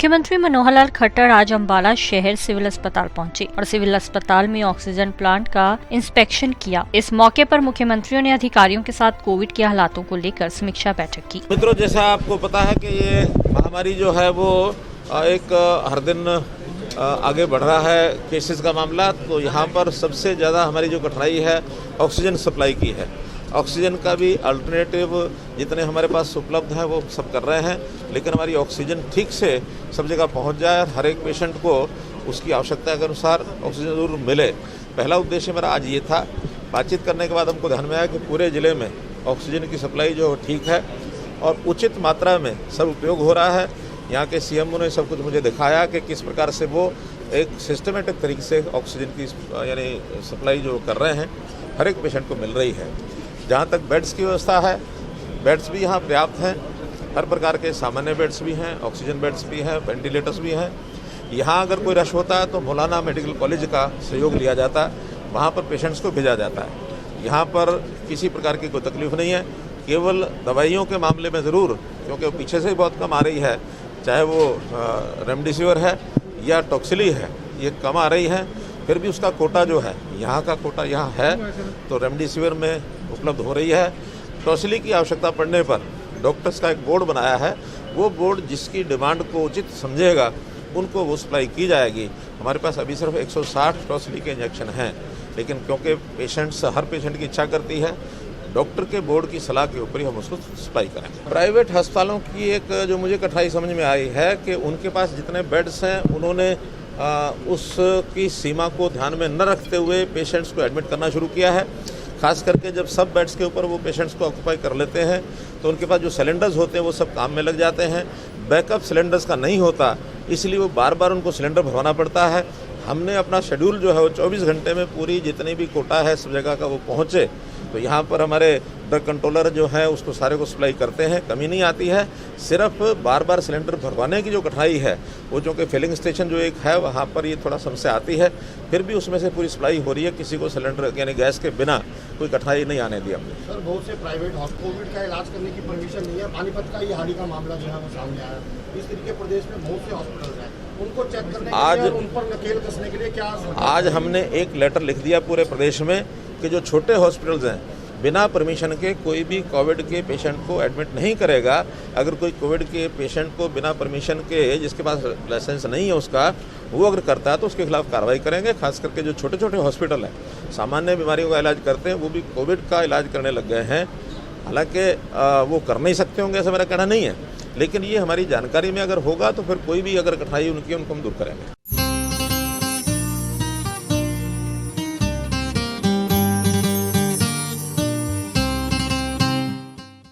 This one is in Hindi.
मुख्यमंत्री मनोहर लाल खट्टर आज अम्बाला शहर सिविल अस्पताल पहुंचे और सिविल अस्पताल में ऑक्सीजन प्लांट का इंस्पेक्शन किया। इस मौके पर मुख्यमंत्रियों ने अधिकारियों के साथ कोविड के हालातों को लेकर समीक्षा बैठक की। मित्रों, जैसा आपको पता है कि ये महामारी जो है वो एक हर दिन आगे बढ़ रहा है केसेस का मामला। तो यहाँ पर सबसे ज़्यादा हमारी जो कठिनाई है ऑक्सीजन सप्लाई की है। ऑक्सीजन का भी अल्टरनेटिव जितने हमारे पास उपलब्ध हैं वो सब कर रहे हैं, लेकिन हमारी ऑक्सीजन ठीक से सब जगह पहुंच जाए और हर एक पेशेंट को उसकी आवश्यकता के अनुसार ऑक्सीजन जरूर मिले। पहला उद्देश्य मेरा आज ये था। बातचीत करने के बाद हमको ध्यान में आया कि पूरे ज़िले में ऑक्सीजन की सप्लाई जो ठीक है और उचित मात्रा में सब उपयोग हो रहा है। यहाँ के सीएमओ ने सब कुछ मुझे दिखाया कि किस प्रकार से वो एक सिस्टमेटिक तरीके से ऑक्सीजन की यानी सप्लाई जो कर रहे हैं हर एक पेशेंट को मिल रही है। जहाँ तक बेड्स की व्यवस्था है, बेड्स भी यहाँ पर्याप्त हैं। हर प्रकार के सामान्य बेड्स भी हैं, ऑक्सीजन बेड्स भी हैं, वेंटिलेटर्स भी हैं। यहाँ अगर कोई रश होता है तो मौलाना मेडिकल कॉलेज का सहयोग लिया जाता है, वहाँ पर पेशेंट्स को भेजा जाता है। यहाँ पर किसी प्रकार की कोई तकलीफ नहीं है। केवल दवाइयों के मामले में ज़रूर, क्योंकि पीछे से बहुत कम आ रही है, चाहे वो रेमडेसिविर है या टॉक्सिली है, ये कम आ रही है। फिर भी उसका कोटा जो है, यहाँ का कोटा यहाँ है, तो रेमडेसिविर में उपलब्ध हो रही है। टॉक्सिली की आवश्यकता पड़ने पर डॉक्टर्स का एक बोर्ड बनाया है। वो बोर्ड जिसकी डिमांड को उचित समझेगा उनको वो सप्लाई की जाएगी। हमारे पास अभी सिर्फ 160 टॉक्सिली के इंजेक्शन हैं, लेकिन क्योंकि हर पेशेंट की इच्छा करती है, डॉक्टर के बोर्ड की सलाह के ऊपर ही हम उसको सप्लाई करेंगे। प्राइवेट अस्पतालों की एक जो मुझे कठिनाई समझ में आई है कि उनके पास जितने बेड्स हैं उन्होंने उसकी सीमा को ध्यान में न रखते हुए पेशेंट्स को एडमिट करना शुरू किया है। खास करके जब सब बेड्स के ऊपर वो पेशेंट्स को ऑक्यूपाई कर लेते हैं तो उनके पास जो सिलेंडर्स होते हैं वो सब काम में लग जाते हैं। बैकअप सिलेंडर्स का नहीं होता, इसलिए वो बार बार उनको सिलेंडर भरवाना पड़ता है। हमने अपना शेड्यूल जो है वो 24 घंटे में पूरी जितनी भी कोटा है सब जगह का वो पहुँचे। तो यहाँ पर हमारे ड्रग कंट्रोलर जो है उसको सारे को सप्लाई करते हैं, कमी नहीं आती है। सिर्फ बार बार सिलेंडर भरवाने की जो कठिनाई है वो जो कि फिलिंग स्टेशन जो एक है वहाँ पर ये थोड़ा समस्या आती है। फिर भी उसमें से पूरी सप्लाई हो रही है, किसी को सिलेंडर यानी गैस के बिना कोई कठिनाई नहीं आने दी हमने। सर, बहुत से प्राइवेट कोविड का इलाज करने की परमिशन नहीं है। पानीपत का ये हाल ही का मामला जो है वो सामने आया। इस तरीके प्रदेश में बहुत से हॉस्पिटल हैं, उनको चेक करने के लिए, उन पर नकेल कसने के लिए क्या आज हमने एक लेटर लिख दिया पूरे प्रदेश में कि जो छोटे हॉस्पिटल्स हैं बिना परमिशन के कोई भी कोविड के पेशेंट को एडमिट नहीं करेगा। अगर कोई कोविड के पेशेंट को बिना परमिशन के, जिसके पास लाइसेंस नहीं है उसका, वो अगर करता है तो उसके खिलाफ कार्रवाई करेंगे। खास करके जो छोटे छोटे हॉस्पिटल हैं सामान्य बीमारियों का इलाज करते हैं, वो भी कोविड का इलाज करने लग गए हैं। हालांकि वो कर नहीं सकते होंगे ऐसा मेरा कहना नहीं है, लेकिन ये हमारी जानकारी में अगर होगा तो फिर कोई भी अगर कठिनाई उनको हम दूर करेंगे।